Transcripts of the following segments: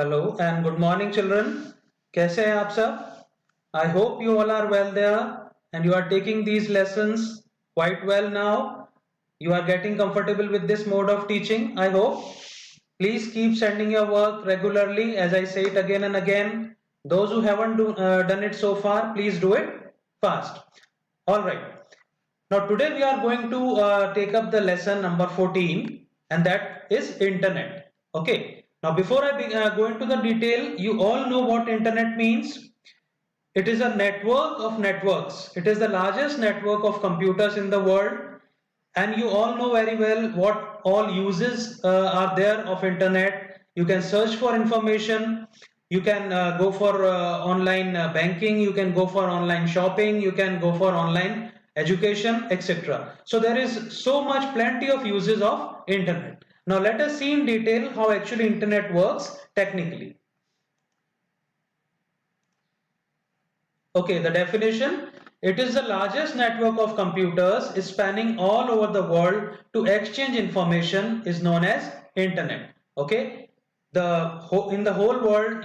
Hello and good morning children. कैसे हैं आप सब? I hope you all are well there and you are taking these lessons quite well now. You are getting comfortable with this mode of teaching, I hope. Please keep sending your work regularly as I say it again and again. Those who haven't done it so far, please do it fast. Alright. Now today we are going to take up the lesson number 14 and that is internet. Okay. Now before I go into the detail, you all know what internet means. It is a network of networks. It is the largest network of computers in the world, and you all know very well what all uses are there of internet. You can search for information. You can go for online banking. You can go for online shopping. You can go for online education, etc. So there is so much plenty of uses of internet. Now let us see in detail how actually internet works technically. Okay, the definition. It is the largest network of computers spanning all over the world to exchange information is known as internet. Okay, in the whole world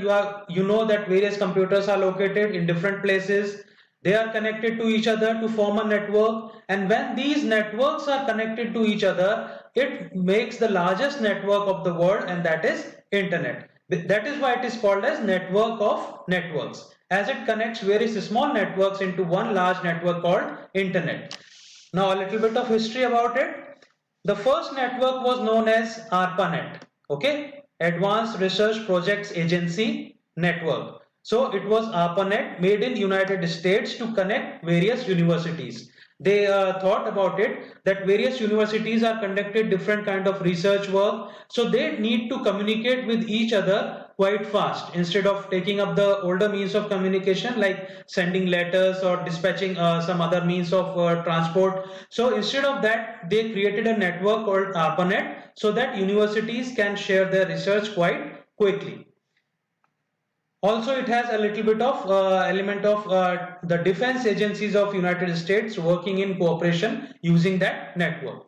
you know that various computers are located in different places. They are connected to each other to form a network, and when these networks are connected to each other, it makes the largest network of the world, and that is internet. That is why it is called as network of networks, as it connects various small networks into one large network called internet. Now a little bit of history about it. The first network was known as ARPANET, okay, Advanced Research Projects Agency Network. So it was ARPANET, made in United States to connect various universities. They thought about it that various universities are conducted different kind of research work, so they need to communicate with each other quite fast instead of taking up the older means of communication like sending letters or dispatching some other means of transport. So instead of that, they created a network called ARPANET so that universities can share their research quite quickly. Also, it has a little bit of element of the defense agencies of United States working in cooperation using that network.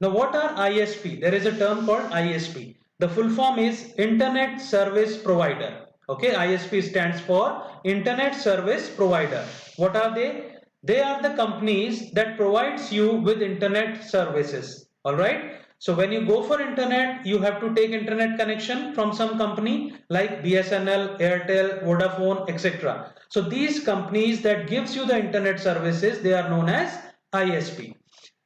Now, what are ISP? There is a term called ISP. The full form is Internet Service Provider. Okay, ISP stands for Internet Service Provider. What are they? They are the companies that provides you with internet services. All right. So when you go for internet, you have to take internet connection from some company like BSNL, Airtel, Vodafone, etc. So these companies that gives you the internet services, they are known as ISP.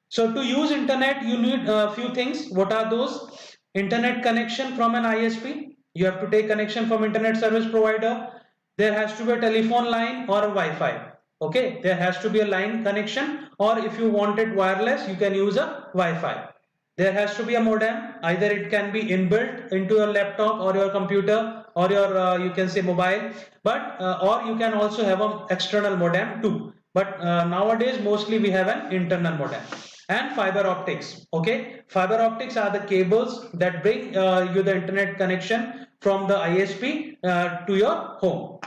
So to use internet, you need a few things. What are those? Internet connection from an ISP. You have to take connection from internet service provider. There has to be a telephone line or a Wi-Fi. Okay, there has to be a line connection, or if you want it wireless, you can use a Wi-Fi. There has to be a modem. Either it can be inbuilt into your laptop or your computer or your you can say mobile, but or you can also have an external modem too. But nowadays mostly we have an internal modem. And fiber optics. Okay, fiber optics are the cables that bring you the internet connection from the ISP to your home.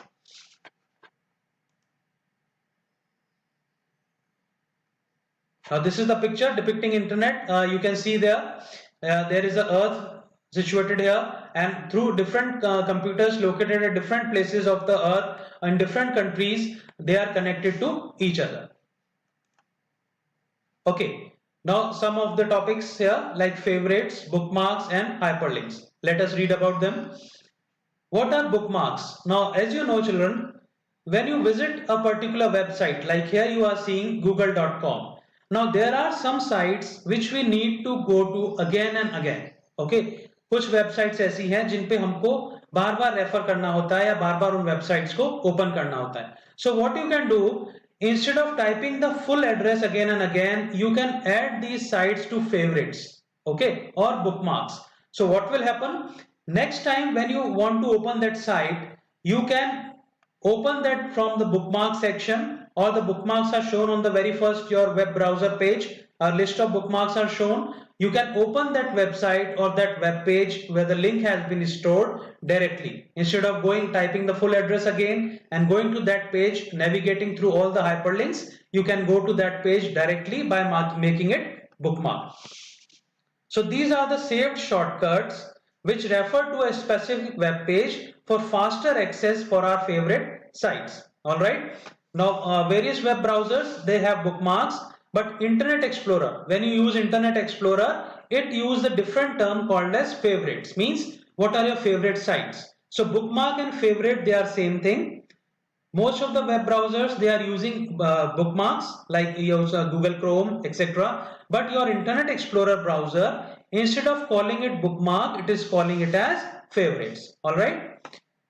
This is the picture depicting internet. You can see there is a earth situated here, and through different computers located at different places of the earth in different countries, they are connected to each other. Okay, now some of the topics here like favorites, bookmarks and hyperlinks. Let us read about them. What are bookmarks? Now, as you know children, when you visit a particular website, like here you are seeing google.com. Now there are some sites which we need to go to again and again. Okay, कुछ websites ऐसी हैं जिन पे हमको बार बार refer करना होता है या बार बार उन websites को open करना होता है. So what you can do, instead of typing the full address again and again, you can add these sites to favorites, okay, or bookmarks. So what will happen? Next time when you want to open that site, you can open that from the bookmark section, or the bookmarks are shown on the very first your web browser page. A list of bookmarks are shown. You can open that website or that web page where the link has been stored directly. Instead of typing the full address again and going to that page, navigating through all the hyperlinks, you can go to that page directly by making it bookmark. So these are the saved shortcuts which refer to a specific web page for faster access for our favorite sites. All right. Now, various web browsers, they have bookmarks, but Internet Explorer, when you use Internet Explorer, it uses a different term called as favorites. Means what are your favorite sites? So bookmark and favorite, they are same thing. Most of the web browsers, they are using bookmarks like Google Chrome, etc. But your Internet Explorer browser, instead of calling it bookmark, it is calling it as favorites. All right.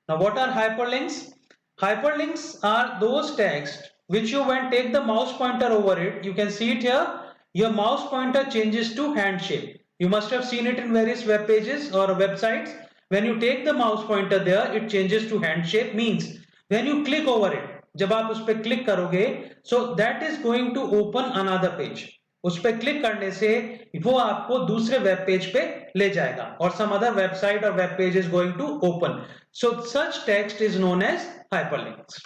Now, what are hyperlinks? Hyperlinks are those text which you, when take the mouse pointer over it, you can see it here. Your mouse pointer changes to hand shape. You must have seen it in various web pages or websites. When you take the mouse pointer there, it changes to hand shape. Means when you click over it, जब आप उस पर click करोगे, so that is going to open another page. उस पर click करने से वो आपको दूसरे वेब पेज पे ले जाएगा और some other website or web page is going to open. So such text is known as hyperlinks.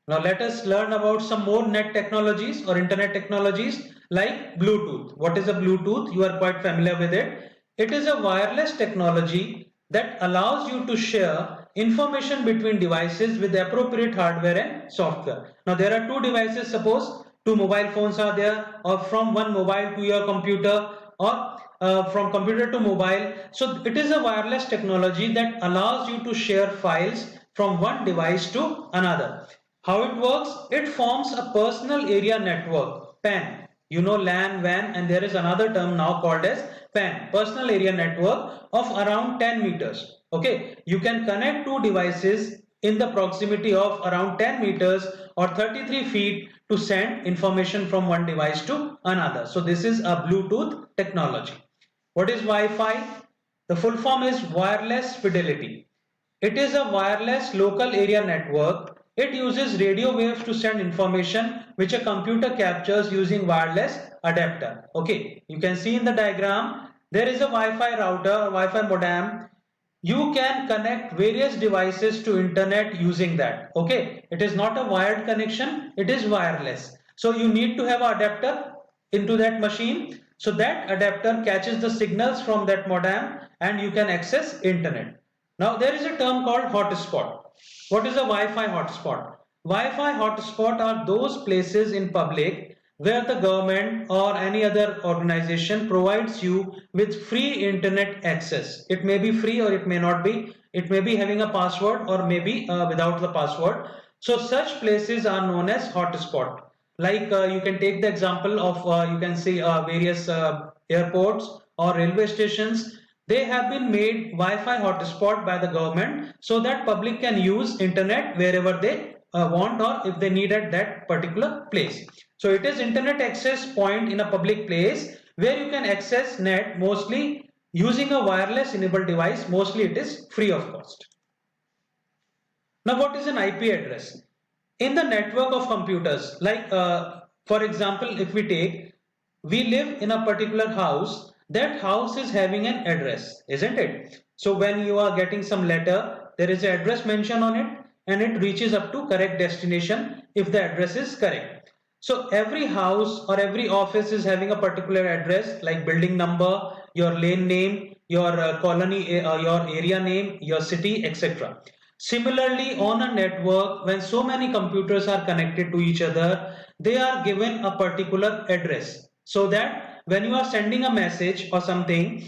Now let us learn about some more net technologies or internet technologies like Bluetooth. What is a Bluetooth? You are quite familiar with it. It is a wireless technology that allows you to share information between devices with the appropriate hardware and software. Now there are two devices, suppose two mobile phones are there, or from one mobile to your computer, or from computer to mobile. So it is a wireless technology that allows you to share files from one device to another. How it works? It forms a personal area network, PAN. You know LAN, WAN, and there is another term now called as PAN, personal area network of around 10 meters. Okay, you can connect two devices in the proximity of around 10 meters or 33 feet to send information from one device to another. So this is a Bluetooth technology. What is Wi-Fi? The full form is wireless fidelity. It is a wireless local area network. It uses radio waves to send information which a computer captures using wireless adapter. Okay, you can see in the diagram, there is a Wi-Fi router, Wi-Fi modem. You can connect various devices to internet using that. Okay, it is not a wired connection, it is wireless. So you need to have an adapter into that machine. So that adapter catches the signals from that modem and you can access internet. Now there is a term called hotspot. What is a Wi-Fi hotspot? Wi-Fi hotspot are those places in public where the government or any other organization provides you with free internet access. It may be free or it may not be. It may be having a password or maybe without the password. So such places are known as hotspot. Like you can take the example of you can see various airports or railway stations. They have been made Wi-Fi hotspot by the government so that public can use internet wherever they want or if they need at that particular place. So it is internet access point in a public place where you can access net mostly using a wireless enabled device. Mostly it is free of cost. Now what is an IP address? In the network of computers, like for example, if we live in a particular house, that house is having an address, isn't it? So when you are getting some letter, there is an address mentioned on it and it reaches up to correct destination if the address is correct. So every house or every office is having a particular address like building number, your lane name, your colony, your area name, your city, etc. Similarly, on a network, when so many computers are connected to each other, they are given a particular address so that when you are sending a message or something,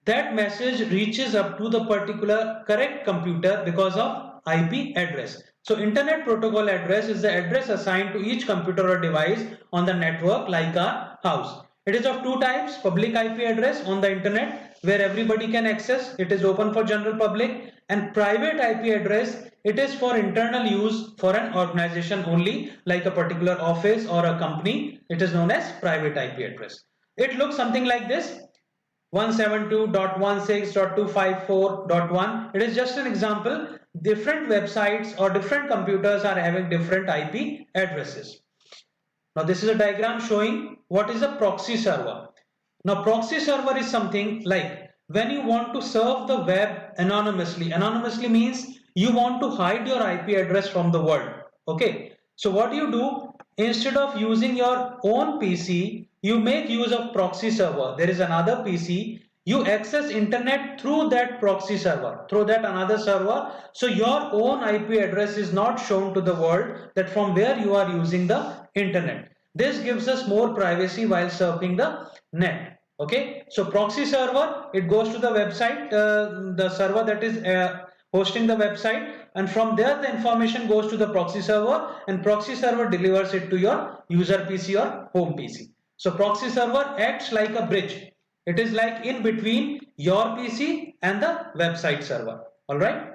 that message reaches up to the particular correct computer because of IP address. So internet protocol address is the address assigned to each computer or device on the network like our house. It is of two types: public IP address on the internet where everybody can access, it is open for general public, and private IP address, it is for internal use for an organization only, like a particular office or a company. It is known as private IP address. It looks something like this: 172.16.254.1. It is just an example. Different websites or different computers are having different IP addresses. Now this is a diagram showing what is a proxy server. Now proxy server is something like when you want to serve the web anonymously. Anonymously means you want to hide your IP address from the world. Okay. So what you do, instead of using your own PC, you make use of proxy server. There is another PC. You access internet through that proxy server, through that another server. So your own IP address is not shown to the world that from where you are using the internet. This gives us more privacy while surfing the net. Okay, so proxy server, it goes to the website, the server that is hosting the website, and from there the information goes to the proxy server, and proxy server delivers it to your user PC or home PC. So proxy server acts like a bridge. It is like in between your PC and the website server. All right.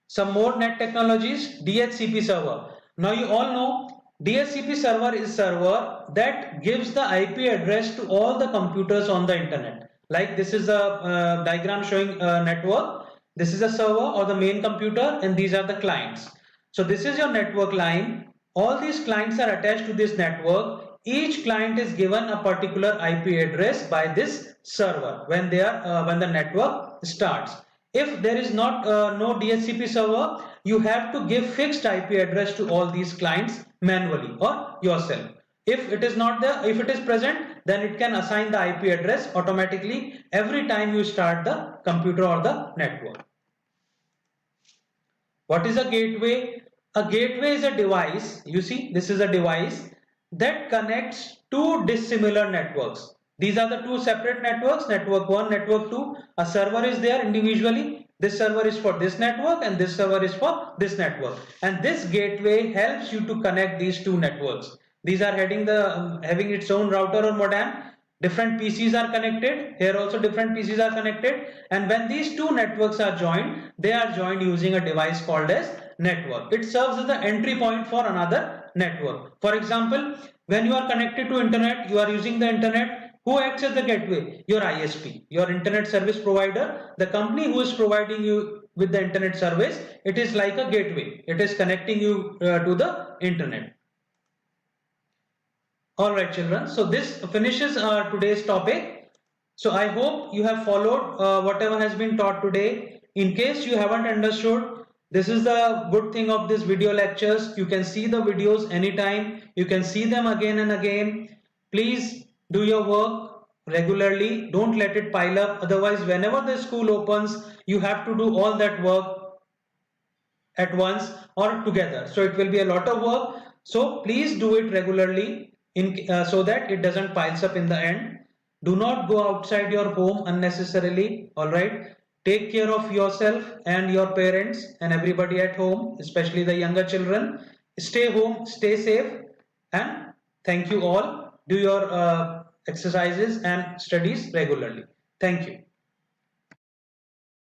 Some more net technologies, DHCP server. Now you all know DHCP server is server that gives the IP address to all the computers on the internet. Like this is a diagram showing a network. This is a server or the main computer, and these are the clients. So this is your network line. All these clients are attached to this network. Each client is given a particular IP address by this server when the network starts. If there is no DHCP server, you have to give fixed IP address to all these clients manually or yourself. If it is not there, if it is present, then it can assign the IP address automatically every time you start the computer or the network. What is a gateway? A gateway is a device. You see, this is a device that connects two dissimilar networks. These are the two separate networks, network 1, network 2. A server is there individually. This server is for this network and this server is for this network. And this gateway helps you to connect these two networks. These are having its own router or modem. Different PCs are connected. Here also different PCs are connected. And when these two networks are joined, they are joined using a device called as network. It serves as the entry point for another network. For example, when you are connected to internet, you are using the internet. Who acts as the gateway? Your ISP, your internet service provider, the company who is providing you with the internet service. It is like a gateway. It is connecting you to the internet. All right, children. So this finishes today's topic. So I hope you have followed whatever has been taught today. In case you haven't understood, this is the good thing of this video lectures. You can see the videos anytime. You can see them again and again. Please do your work regularly. Don't let it pile up. Otherwise, whenever the school opens, you have to do all that work at once or together. So it will be a lot of work. So please do it regularly so that it doesn't piles up in the end. Do not go outside your home unnecessarily. All right. Take care of yourself and your parents and everybody at home, especially the younger children. Stay home, stay safe, and thank you all. Do your exercises and studies regularly. Thank you.